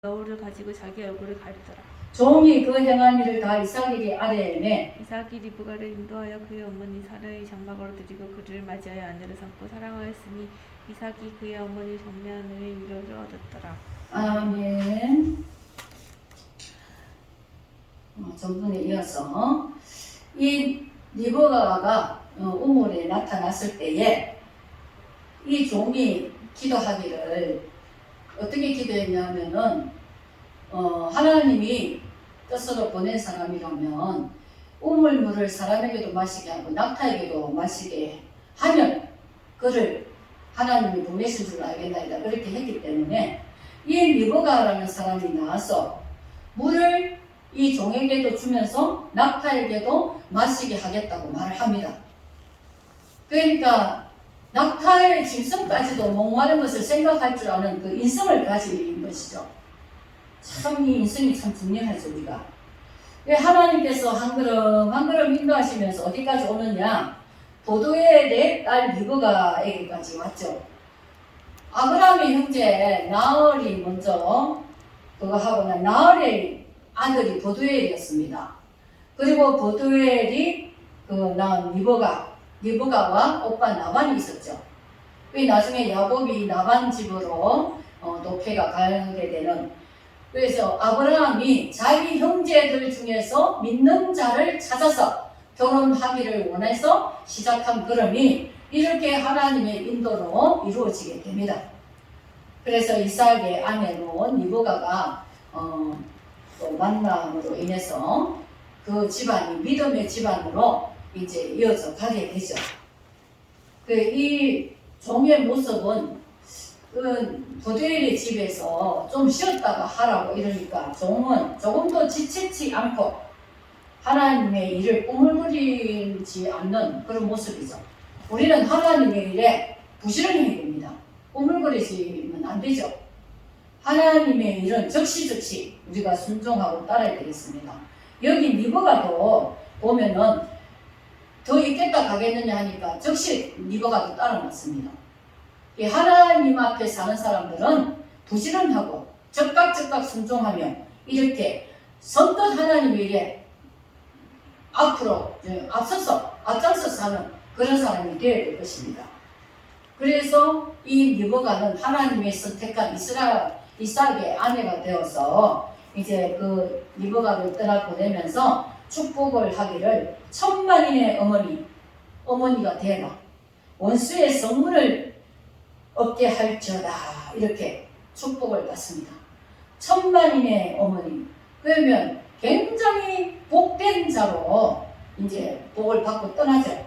여우를 가지고 자기 얼굴을 가리더라. 종이 그 행한 일을 다 이삭에게 아뢰매 이삭이 리브가를 인도하여 그의 어머니 사라의 장막으로 들이고 그를 맞이하여 아내를 삼고 사랑하였으니 이삭이 그의 어머니 정례하느의 위로를 얻었더라. 아멘. 전분에 이어서 이 리브가가 우물에 나타났을 때에 이 종이 기도하기를 어떻게 기도했냐면은 하나님이 뜻으로 보낸 사람이라면 우물물을 사람에게도 마시게 하고 낙타에게도 마시게 하면 그를 하나님이 보내신 줄 알겠나이다 그렇게 했기 때문에 이 리브가라는 사람이 나와서 물을 이 종에게도 주면서 낙타에게도 마시게 하겠다고 말을 합니다. 그러니까 낙타의 짐승까지도 목마른 것을 생각할 줄 아는 그 인성을 가진 것이죠. 참 이 인성이 참 중요하죠. 우리가 하나님께서 한 걸음 한 걸음 인도하시면서 어디까지 오느냐, 보도의 딸 리브가에게까지 왔죠. 아브라함의 형제 나홀이 먼저 그거 하고 난 나홀의 아들이 보두엘이었습니다. 그리고 보두엘이 그 낳은 리브가와 오빠 나반이 있었죠. 나중에 야곱이 나반 집으로 노케가 가게 되는, 그래서 아브라함이 자기 형제들 중에서 믿는 자를 찾아서 결혼하기를 원해서 시작한 걸음이 이렇게 하나님의 인도로 이루어지게 됩니다. 그래서 이삭의 아내로 리브가가 또 만남으로 인해서 그 집안이 믿음의 집안으로 이제 이어져 가게 되죠. 이 종의 모습은 보두엘의 집에서 좀 쉬었다가 하라고 이러니까 종은 조금도 지치지 않고 하나님의 일을 꾸물거리지 않는 그런 모습이죠. 우리는 하나님의 일에 부지런히 해야 됩니다. 꾸물거리시면 안 되죠. 하나님의 일은 적시적시 우리가 순종하고 따라야 되겠습니다. 여기 리브가도 보면은 더 있겠다 가겠느냐 하니까 적시 리브가도 따라놨습니다. 하나님 앞에 사는 사람들은 부지런하고 적극 순종하며 이렇게 선뜻 하나님의 일에 앞으로 앞장서서 하는 그런 사람이 되어야 될 것입니다. 그래서 이 리브가는 하나님의 선택한 이삭의 아내가 되어서 이제 그 리브가를 떠나 보내면서 축복을 하기를 천만인의 어머니가 되라, 원수의 성문을 얻게 할지어다, 이렇게 축복을 받습니다. 천만인의 어머니, 그러면 굉장히 복된 자로 이제 복을 받고 떠나죠.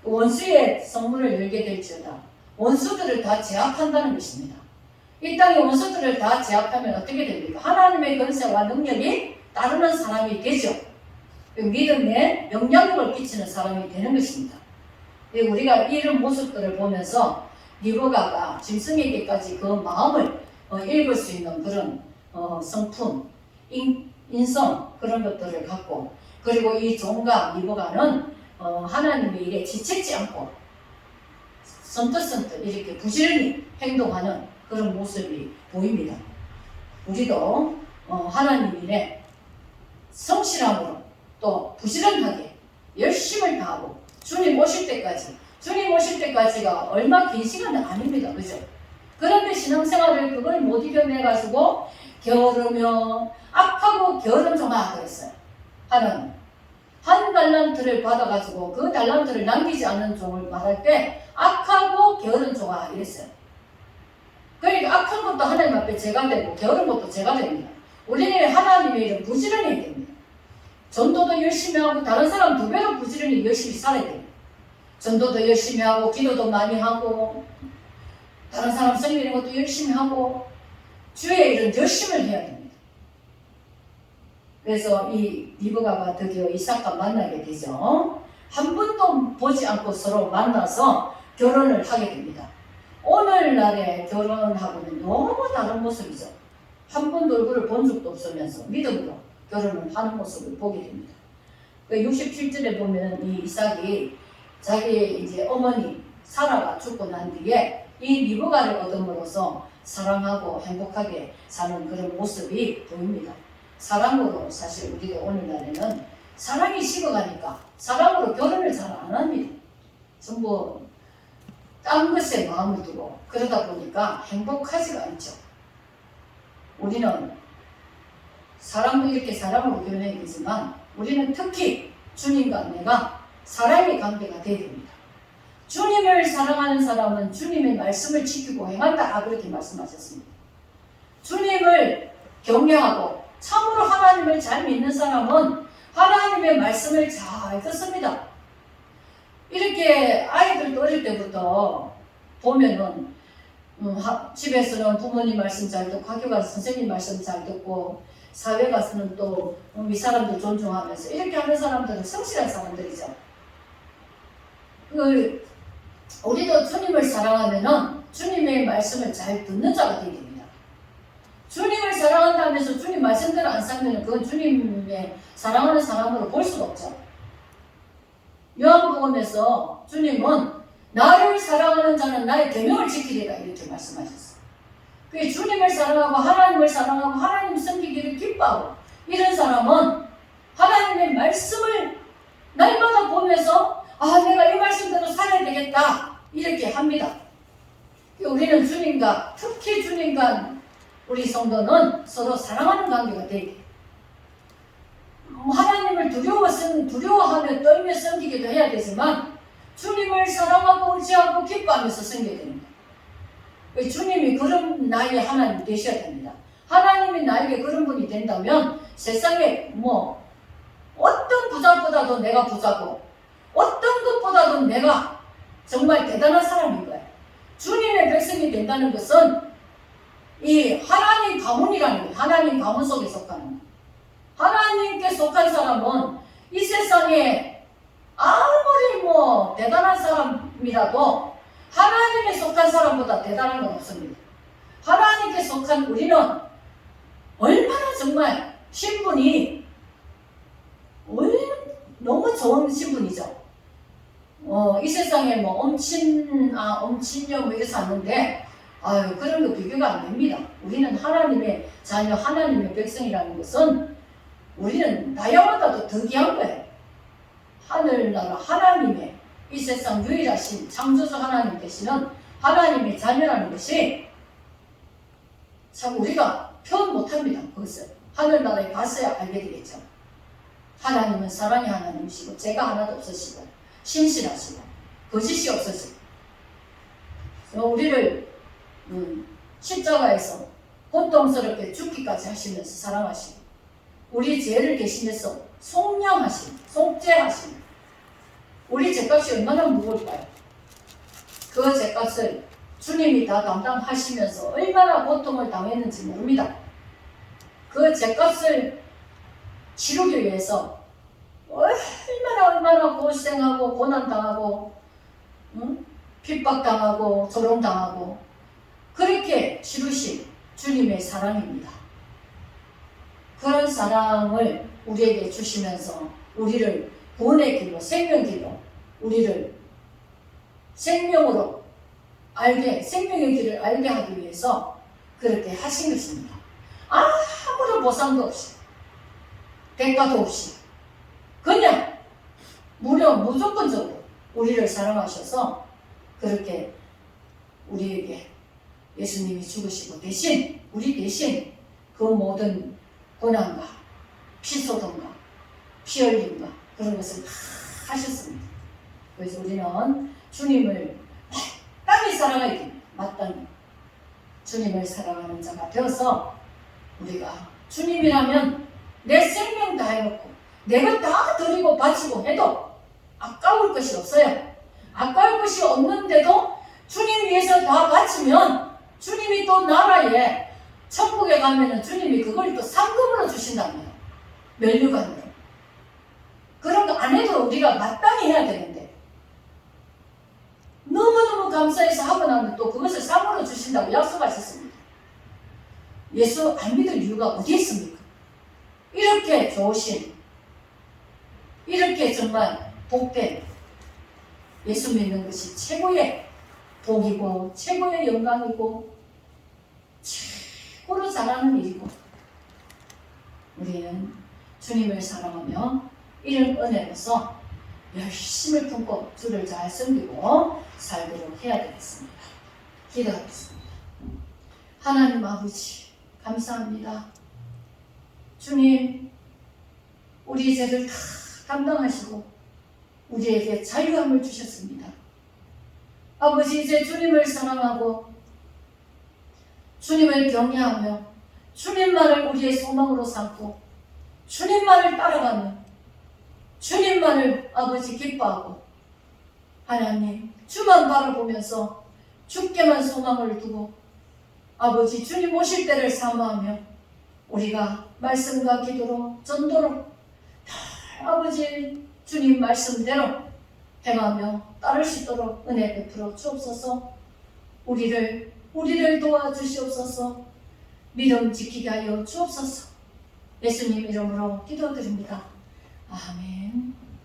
원수의 성문을 열게 될지어다. 원수들을 다 제압한다는 것입니다. 이 땅의 원수들을 다 제압하면 어떻게 됩니까? 하나님의 권세와 능력이 따르는 사람이 되죠. 믿음에 영향력을 끼치는 사람이 되는 것입니다. 우리가 이런 모습들을 보면서 리브가가 짐승에게까지 그 마음을 읽을 수 있는 그런 성품, 인성, 그런 것들을 갖고, 그리고 이 종과 리브가는 하나님의 일에 지치지 않고 선뜻 이렇게 부지런히 행동하는 그런 모습이 보입니다. 우리도 하나님 일에 성실함으로 또 부지런하게 열심을 다하고 주님 오실 때까지가 얼마 긴 시간은 아닙니다. 그죠? 그런데 신앙생활을 그걸 못 이겨내가지고 게으르며 악하고 게으른 종아 그랬어요. 하나님 한 달란트를 받아가지고 그 달란트를 남기지 않는 종을 말할 때 악하고 게으른 종아 이랬어요. 그러니까 악한 것도 하나님 앞에 죄가 되고 게으른 것도 죄가 됩니다. 우리는 하나님의 일을 부지런히 해야 됩니다. 전도도 열심히 하고 다른 사람 2배로 부지런히 열심히 살아야 됩니다. 전도도 열심히 하고 기도도 많이 하고 다른 사람 섬기는 것도 열심히 하고 주의 일은 열심히 해야 됩니다. 그래서 이 리브가가 드디어 이삭과 만나게 되죠. 한 번도 보지 않고 서로 만나서 결혼을 하게 됩니다. 오늘날의 결혼하고는 너무 다른 모습이죠. 한 번도 얼굴을 본 적도 없으면서 믿음으로 결혼을 하는 모습을 보게 됩니다. 67절에 보면 이 이삭이 자기 이제 어머니 사라가 죽고 난 뒤에 이 리브가를 얻음으로써 사랑하고 행복하게 사는 그런 모습이 보입니다. 사랑으로 사실 우리가 오늘날에는 사랑이 식어가니까 사랑으로 결혼을 잘 안 합니다. 전부 딴 것에 마음을 두고 그러다 보니까 행복하지가 않죠. 우리는 사랑도 이렇게 사랑으로 결혼해야 되지만 우리는 특히 주님과 내가 사랑의 관계가 되어야 됩니다. 주님을 사랑하는 사람은 주님의 말씀을 지키고 행한다 그렇게 말씀하셨습니다. 주님을 경외하고 참으로 하나님을 잘 믿는 사람은 하나님의 말씀을 잘 듣습니다. 이렇게 아이들도 어릴 때부터 보면은 집에서는 부모님 말씀 잘 듣고 학교 가서 선생님 말씀 잘 듣고 사회 가서는 또 이 사람들 존중하면서 이렇게 하는 사람들은 성실한 사람들이죠. 우리도 주님을 사랑하면은 주님의 말씀을 잘 듣는 자가 되게 됩니다. 주님을 사랑한다면서 주님 말씀대로 안 살면 그건 주님의 사랑하는 사람으로 볼 수가 없죠. 요한복음에서 주님은 나를 사랑하는 자는 나의 계명을 지키리라 이렇게 말씀하셨어요. 그 주님을 사랑하고 하나님을 사랑하고 하나님 섬기기를 기뻐하고 이런 사람은 하나님의 말씀을 날마다 보면서 내가 이 말씀대로 살아야 되겠다 이렇게 합니다. 우리는 주님과 특히 주님과 우리 성도는 서로 사랑하는 관계가 되게 하나님을 두려워하며 떨며 섬기기도 해야 되지만 주님을 사랑하고 의지하고 기뻐하면서 섬겨야 됩니다. 주님이 그런 나의 하나님 되셔야 됩니다. 하나님이 나에게 그런 분이 된다면 세상에 어떤 부자보다도 내가 부자고 어떤 것보다도 내가 정말 대단한 사람인 거예요. 주님의 백성이 된다는 것은 이 하나님 가문이라는 거예요. 하나님 가문 속에 속하는 거예요. 하나님께 속한 사람은 이 세상에 아무리 대단한 사람이라도 하나님께 속한 사람보다 대단한 건 없습니다. 하나님께 속한 우리는 얼마나 정말 신분이 너무 좋은 신분이죠. 이 세상에 엄친녀 이래서 왔는데 그런 거 비교가 안 됩니다. 우리는 하나님의 자녀, 하나님의 백성이라는 것은 우리는 다양하다도 더 귀한 거예요. 하늘나라 하나님의 이 세상 유일하신 창조주 하나님 되시는 하나님의 자녀라는 것이 참 우리가 표현 못합니다. 그것을 하늘나라에 가서야 알게 되겠죠. 하나님은 사랑의 하나님이시고 죄가 하나도 없으시고 신실하시고 거짓이 없으시고 우리를 십자가에서 고통스럽게 죽기까지 하시면서 사랑하시고 우리 죄를 대신해서 속량하시고 속죄하시고 우리 죄값이 얼마나 무거울까요? 그 죄값을 주님이 다 담당하시면서 얼마나 고통을 당했는지 모릅니다. 그 죄값을 치르기 위해서 얼마나 고생하고 고난당하고 핍박당하고 조롱당하고 그렇게 치르신 주님의 사랑입니다. 그런 사랑을 우리에게 주시면서 우리를 구원의 길로 생명 길로 우리를 생명의 길을 알게 하기 위해서 그렇게 하신 것입니다. 아무런 보상도 없이 대가도 없이 그냥 무조건적으로 우리를 사랑하셔서 그렇게 우리에게 예수님이 죽으시고 우리 대신 그 모든 고난과 피소동과 피 흘림과 그런 것을 다 하셨습니다. 그래서 우리는 주님을 마땅히 사랑해야 됩니다. 마땅히 주님을 사랑하는 자가 되어서 우리가 주님이라면 내 생명 다 해놓고 내가 다 드리고 바치고 해도 아까울 것이 없어요. 아까울 것이 없는데도 주님 위해서 다 바치면 주님이 또 나라에 천국에 가면은 주님이 그걸 또 상급으로 주신답니다. 면류관으로. 그런 거 안 해도 우리가 마땅히 해야 되는데 너무너무 감사해서 하고 나면 또 그것을 상으로 주신다고 약속하셨습니다. 예수 안 믿을 이유가 어디 있습니까? 이렇게 좋으신 이렇게 정말 복된 예수 믿는 것이 최고의 복이고 최고의 영광이고 최고로 잘하는 일이고 우리는 주님을 사랑하며 이런 은혜로서 열심을 품고 주를 잘 섬기고 살도록 해야 되겠습니다. 기도하겠습니다. 하나님 아버지 감사합니다. 주님 우리 죄를 다 담당하시고 우리에게 자유함을 주셨습니다. 아버지 이제 주님을 사랑하고 주님을 경외하며 주님만을 우리의 소망으로 삼고 주님만을 따라가며 주님만을 아버지 기뻐하고 하나님 주만 바라보면서 주께만 소망을 두고 아버지 주님 오실 때를 사모하며 우리가 말씀과 기도로 전도로 아버지 주님 말씀대로 행하며 따를 수 있도록 은혜 베풀어 주옵소서. 우리를 도와주시옵소서. 믿음 지키게 하여 주옵소서. 예수님 이름으로 기도드립니다. 아멘.